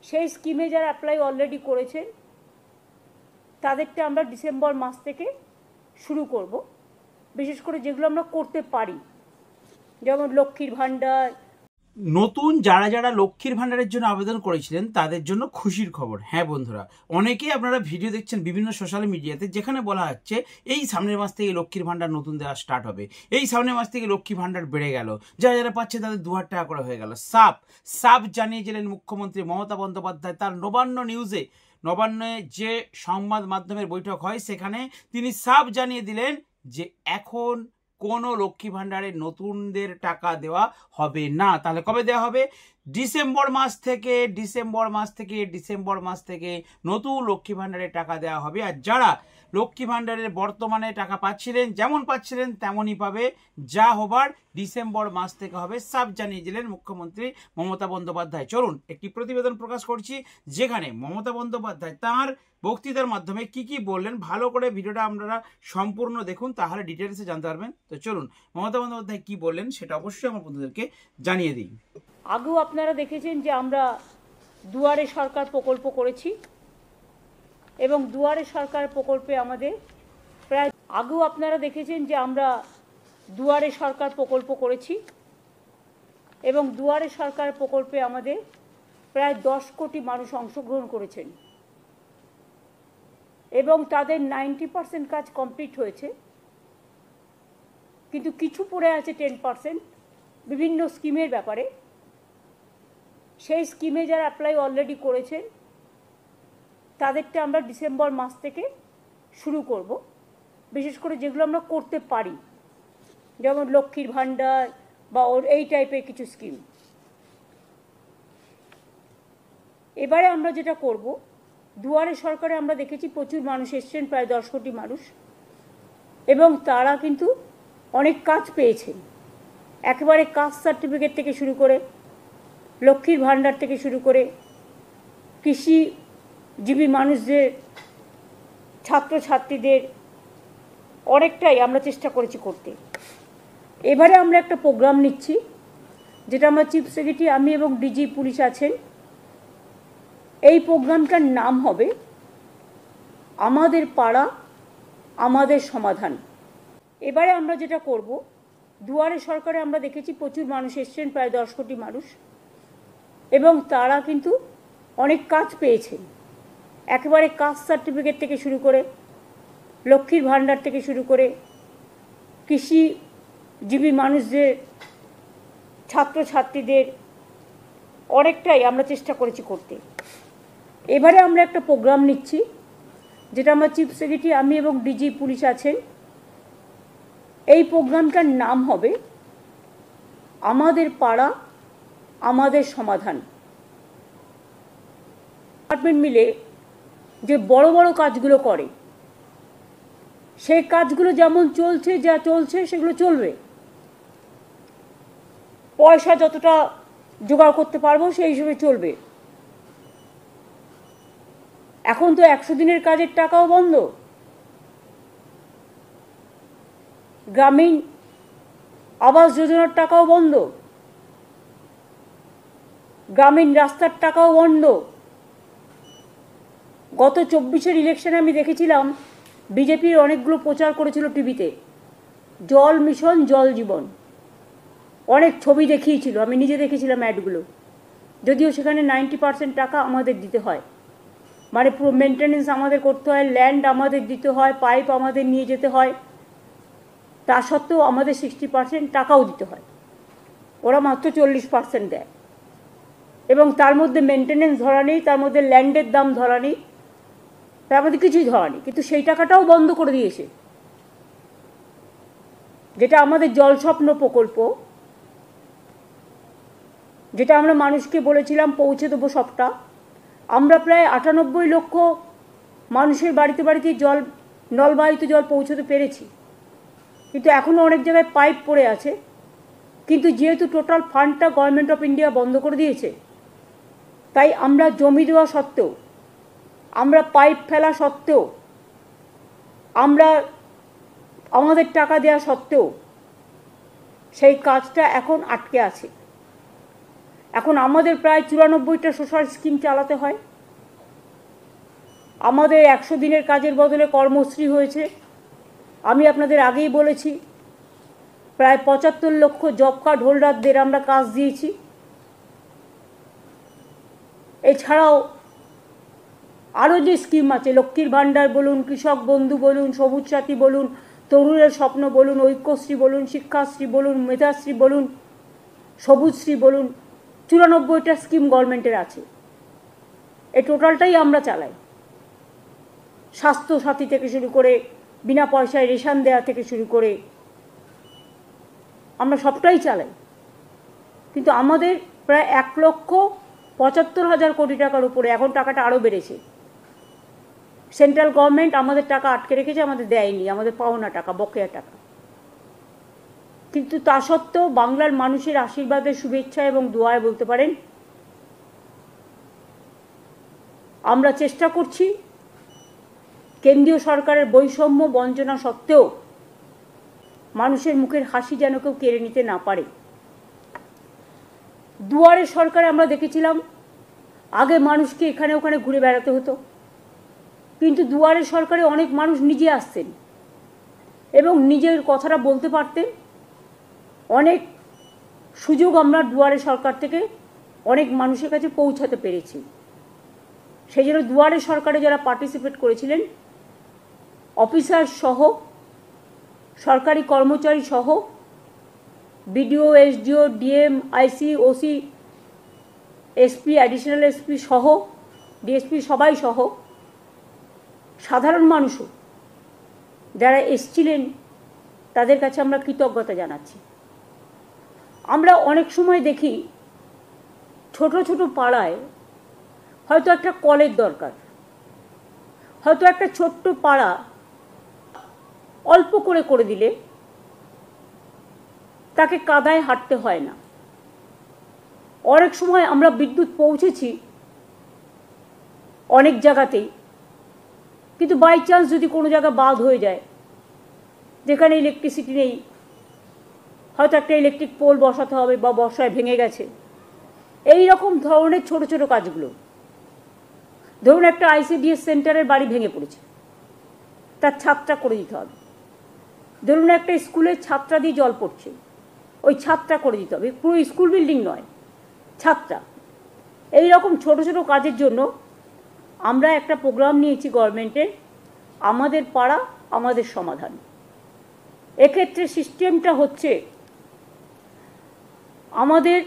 সেই স্কিমে যারা অ্যাপ্লাই অলরেডি করেছেন তাদেরটা আমরা ডিসেম্বর মাস থেকে শুরু করব, বিশেষ করে যেগুলো আমরা করতে পারি, যেমন লক্ষ্মীর ভাণ্ডার। নতুন যারা যারা লক্ষ্মীর ভাণ্ডারের জন্য আবেদন করেছিলেন তাদের জন্য খুশির খবর। হ্যাঁ বন্ধুরা, অনেকেই আপনারা ভিডিও দেখছেন বিভিন্ন সোশ্যাল মিডিয়াতে, যেখানে বলা হচ্ছে এই সামনের মাস থেকে লক্ষ্মীর ভাণ্ডার নতুন দেওয়া স্টার্ট হবে, এই সামনের মাস থেকে লক্ষ্মী ভাণ্ডার বেড়ে গেল, যারা যারা পাচ্ছে তাদের 2000 টাকা করে হয়ে গেল। সাফ জানিয়েছিলেন মুখ্যমন্ত্রী মমতা বন্দ্যোপাধ্যায় তার নবান্ন নিউজে। নবান্নে যে সংবাদ মাধ্যমের বৈঠক হয় সেখানে তিনি সাফ জানিয়ে দিলেন যে এখন কোনো লক্ষ্মী ভাণ্ডারে নতুনদের টাকা দেওয়া হবে না। তাহলে কবে দেওয়া হবে? ডিসেম্বর মাস থেকে নতুন লক্ষ্মী ভাণ্ডারে টাকা দেওয়া হবে। আর যারা লক্ষ্মী ভাণ্ডারের বর্তমানে টাকা পাচ্ছিলেন, যেমন পাচ্ছিলেন তেমনই পাবে, যা হবার ডিসেম্বর মাস থেকে হবে, সব জানিয়ে দিলেন মুখ্যমন্ত্রী মমতা বন্দ্যোপাধ্যায়। চলুন একটি প্রতিবেদন প্রকাশ করছি যেখানে মমতা বন্দ্যোপাধ্যায় তাঁর বক্তৃতার মাধ্যমে কি কি বললেন। ভালো করে ভিডিওটা আপনারা সম্পূর্ণ দেখুন, তাহলে ডিটেলসে জানতে পারবেন। তো চলুন মমতা বন্দ্যোপাধ্যায় কি বললেন সেটা অবশ্যই আমার বন্ধুদেরকে জানিয়ে দিই। আগেও আপনারা দেখেছেন যে আমরা দুয়ারে সরকার প্রকল্প করেছি এবং দুয়ারে সরকার প্রকল্পে আমাদের প্রায় প্রায় 10 কোটি মানুষ অংশগ্রহণ করেছেন এবং তাদের 90% কাজ কমপ্লিট হয়েছে, কিন্তু কিছু পড়ে আছে 10% বিভিন্ন স্কিমের ব্যাপারে। সেই স্কিমে যারা অ্যাপ্লাই অলরেডি করেছেন তাদেরটা আমরা ডিসেম্বর মাস থেকে শুরু করব, বিশেষ করে যেগুলো আমরা করতে পারি, যেমন লক্ষ্মীর ভাণ্ডার বা এই টাইপের কিছু স্কিম। এবারে আমরা যেটা করব, দুয়ারে সরকারে আমরা দেখেছি প্রচুর মানুষ এসছেন, প্রায় 10 কোটি মানুষ, এবং তারা কিন্তু অনেক কাজ পেয়েছেন। একেবারে কাস্ট সার্টিফিকেট থেকে শুরু করে, লক্ষ্মীর ভাণ্ডার থেকে শুরু করে, কৃষিজীবী মানুষদের, ছাত্রছাত্রীদের অনেকটাই আমরা চেষ্টা করেছি করতে। এবারে আমরা একটা প্রোগ্রাম নিচ্ছি, যেটা আমরা চিফ সেক্রেটারি, আমি এবং ডিজি পুলিশ আছেন। এই প্রোগ্রামটার নাম হবে আমাদের পাড়া আমাদের সমাধান। এবারে আমরা যেটা করব, দুয়ারে সরকারে আমরা দেখেছি প্রচুর মানুষ এসছেন, প্রায় 10 কোটি মানুষ, এবং তারা কিন্তু অনেক কাজ পেয়েছেন। একেবারে কাস্ট সার্টিফিকেট থেকে শুরু করে, লক্ষ্মীর ভাণ্ডার থেকে শুরু করে, কৃষিজীবী মানুষদের, ছাত্রছাত্রীদের অনেকটাই আমরা চেষ্টা করেছি করতে। এবারে আমরা একটা প্রোগ্রাম নিচ্ছি, যেটা আমার চিফ সেক্রেটারি, আমি এবং ডিজি পুলিশ আছেন। এই প্রোগ্রামটার নাম হবে আমাদের পাড়া আমাদের সমাধান। ডিপার্টমেন্ট মিলে যে বড় বড় কাজগুলো করে, সেই কাজগুলো যেমন চলছে, যা চলছে সেগুলো চলবে। পয়সা যতটা জোগাড় করতে পারবো সেই হিসেবে চলবে। এখন তো 100 দিনের কাজের টাকাও বন্ধ, গ্রামীণ আবাস যোজনার টাকাও বন্ধ, গ্রামীণ রাস্তার টাকাও বন্ধ। গত 24-এর ইলেকশনে আমি দেখেছিলাম বিজেপির অনেকগুলো প্রচার করেছিল টিভিতে, জল মিশন জল জীবন, অনেক ছবি দেখিয়েছিল, আমি নিজে দেখেছিলাম অ্যাডগুলো। যদিও সেখানে 90% টাকা আমাদের দিতে হয়, মানে পুরো মেনটেনেন্স আমাদের করতে হয়, ল্যান্ড আমাদের দিতে হয়, পাইপ আমাদের নিয়ে যেতে হয়, তা সত্ত্বেও আমাদের 60% টাকাও দিতে হয়, ওরা মাত্র 40% দেয়। এবং তার মধ্যে মেনটেনেন্স ধরা নেই, তার মধ্যে ল্যান্ডের দাম ধরা নেই, তার মধ্যে কিছুই ধরা নেই। কিন্তু সেই টাকাটাও বন্ধ করে দিয়েছে। যেটা আমাদের জল স্বপ্ন প্রকল্প, যেটা আমরা মানুষকে বলেছিলাম পৌঁছে দেবো সবটা, আমরা প্রায় 98 লক্ষ মানুষের বাড়িতে বাড়িতে জল, নলবাহিত জল পৌঁছতে পেরেছি। কিন্তু এখনও অনেক জায়গায় পাইপ পড়ে আছে। কিন্তু যেহেতু টোটাল ফান্ডটা গভর্নমেন্ট অফ ইন্ডিয়া বন্ধ করে দিয়েছে, তাই আমরা জমি দেওয়া সত্ত্বেও, আমরা পাইপ ফেলা সত্ত্বেও, আমরা আমাদের টাকা দেওয়া সত্ত্বেও সেই কাজটা এখন আটকে আছে। এখন আমাদের প্রায় 94টা সোশ্যাল স্কিম চালাতে হয়। আমাদের 100 দিনের কাজের বদলে কর্মশ্রী হয়েছে। আমি আপনাদের আগেই বলেছি প্রায় 75 লক্ষ জব কার্ড হোল্ডারদের আমরা কাজ দিয়েছি। এছাড়াও আরও যে স্কিম আছে, লক্ষ্মীর ভাণ্ডার বলুন, কৃষক বন্ধু বলুন, সবুজ সাথী বলুন, তরুণের স্বপ্ন বলুন, ঐক্যশ্রী বলুন, শিক্ষাশ্রী বলুন, মেধাশ্রী বলুন, সবুজশ্রী বলুন, 94টা স্কিম গভর্নমেন্টের আছে। এই টোটালটাই আমরা চালাই। স্বাস্থ্য সাথী থেকে শুরু করে বিনা পয়সায় রেশন দেওয়া থেকে শুরু করে আমরা সবটাই চালাই। কিন্তু আমাদের প্রায় 1,75,000 কোটি টাকার উপরে, এখন টাকাটা আরও বেড়েছে। সেন্ট্রাল গভর্নমেন্ট আমাদের টাকা আটকে রেখেছে, আমাদের দেয়নি, আমাদের পাওনা টাকা, বকেয়া টাকা। কিন্তু তা সত্ত্বেও বাংলার মানুষের আশীর্বাদের, শুভেচ্ছা এবং দোয়ায় বলতে পারেন আমরা চেষ্টা করছি কেন্দ্রীয় সরকারের বৈষম্য বঞ্চনা সত্ত্বেও মানুষের মুখের হাসি যেন কেউ কেড়ে নিতে না পারে। দুয়ারে সরকারে আমরা দেখেছিলাম আগে মানুষকে এখানে ওখানে ঘুরে বেড়াতে হতো, কিন্তু দুয়ারে সরকারে অনেক মানুষ নিজে আসতেন এবং নিজের কথাটা বলতে পারতেন। অনেক সুযোগ আমরা দুয়ারে সরকার থেকে অনেক মানুষের কাছে পৌঁছাতে পেরেছি। সেই জন্য দুয়ারে সরকারে যারা পার্টিসিপেট করেছিলেন, অফিসার সহ, সরকারি কর্মচারী সহ, বিডিও, এসডিও, ডিএম, আইসি, ওসি, এসপি, অ্যাডিশনাল এসপি সহ, ডিএসপি সবাই সহ, সাধারণ মানুষও যারা এসছিলেন তাদের কাছে আমরা কৃতজ্ঞতা জানাচ্ছি। আমরা অনেক সময় দেখি ছোট ছোট পাড়ায় হয়তো একটা কলের দরকার, হয়তো একটা ছোট্ট পাড়া অল্প করে দিলে তাকে কাদায় হাঁটতে হয় না। অনেক সময় আমরা বিদ্যুৎ পৌঁছেছি অনেক জায়গাতেই, কিন্তু বাই চান্স যদি কোনো জায়গা বাদ হয়ে যায়, যেখানে ইলেকট্রিসিটি নেই, হয়তো একটা ইলেকট্রিক পোল বসাতে হবে বা বর্ষায় ভেঙে গেছে, এই রকম ধরনের ছোট ছোট কাজগুলো। ধরুন একটা আইসিডিএস সেন্টারের বাড়ি ভেঙে পড়েছে, তার ছাদটা করে দিতে হবে। ধরুন একটা স্কুলের ছাদটা দিয়ে জল পড়ছে, ওই ছাদটা করে দিতে হবে, পুরো স্কুল বিল্ডিং নয়, ছাদটা। এই রকম ছোট ছোট কাজের জন্য আমরা একটা প্রোগ্রাম নিয়েছি গভর্নমেন্টের, আমাদের পাড়া আমাদের সমাধান। এক্ষেত্রে সিস্টেমটা হচ্ছে আমাদের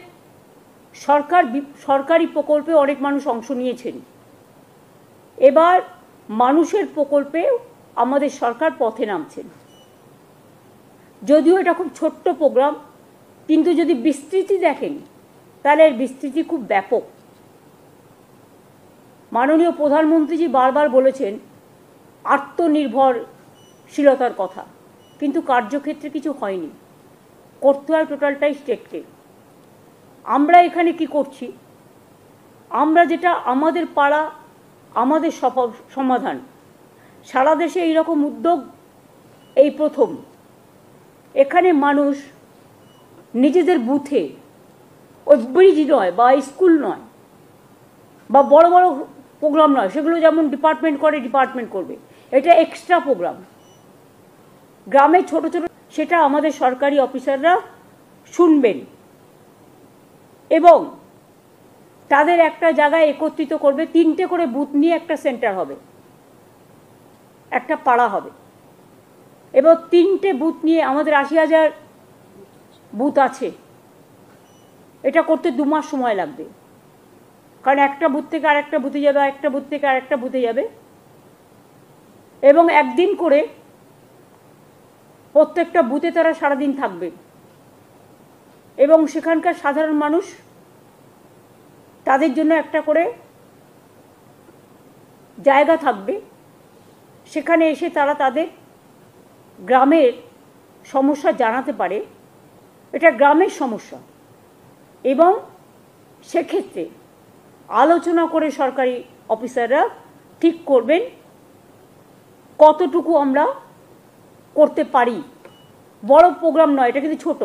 সরকারি প্রকল্পে অনেক মানুষ অংশ নিয়েছেন, এবার মানুষের প্রকল্পে আমাদের সরকার পথে নামছেন। যদিও এটা খুব ছোট্ট প্রোগ্রাম, কিন্তু যদি বিস্তৃতি দেখেন তাহলে এর বিস্তৃতি খুব ব্যাপক। মাননীয় প্রধানমন্ত্রীজি বারবার বলেছেন আত্মনির্ভরশীলতার কথা, কিন্তু কার্যক্ষেত্রে কিছু হয়নি, করতে হয় টোটালটাই স্টেটকে। আমরা এখানে কি করছি, আমরা যেটা আমাদের পাড়া আমাদের সমাধান, সারা দেশে এইরকম উদ্যোগ এই প্রথম। এখানে মানুষ নিজেদের বুথে, ওই ব্রিজ নয় বা স্কুল নয় বা বড় বড় প্রোগ্রাম নয়, সেগুলো যেমন ডিপার্টমেন্ট করে ডিপার্টমেন্ট করবে, এটা এক্সট্রা প্রোগ্রাম। গ্রামে ছোট ছোট, সেটা আমাদের সরকারি অফিসাররা শুনবেন এবং তাদের একটা জায়গায় একত্রিত করবে। 3টে করে বুথ নিয়ে একটা সেন্টার হবে, একটা পাড়া হবে। এবার 3টে বুথ নিয়ে আমাদের 80,000 বুথ আছে। এটা করতে 2 মাস সময় লাগবে, কারণ একটা বুথ থেকে আরেকটা বুথে যাবে, আরেকটা বুথ থেকে আরেকটা বুথে যাবে, এবং একদিন করে প্রত্যেকটা বুথে তারা সারাদিন থাকবে এবং সেখানকার সাধারণ মানুষ তাদের জন্য একটা করে জায়গা থাকবে, সেখানে এসে তারা তাদের গ্রামের সমস্যা জানাতে পারে। এটা গ্রামের সমস্যা, এবং সেক্ষেত্রে আলোচনা করে সরকারি অফিসাররা ঠিক করবেন কতটুকু আমরা করতে পারি। বড় প্রোগ্রাম নয় এটা, কিন্তু ছোট।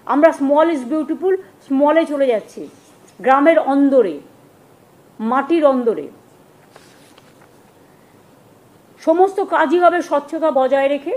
আমরা স্মল ইজ বিউটিফুল, স্মলে চলে যাচ্ছি। গ্রামের অন্দরে, মাটির অন্দরে। সমস্ত কাজই হবে স্বচ্ছতা বজায় রেখে।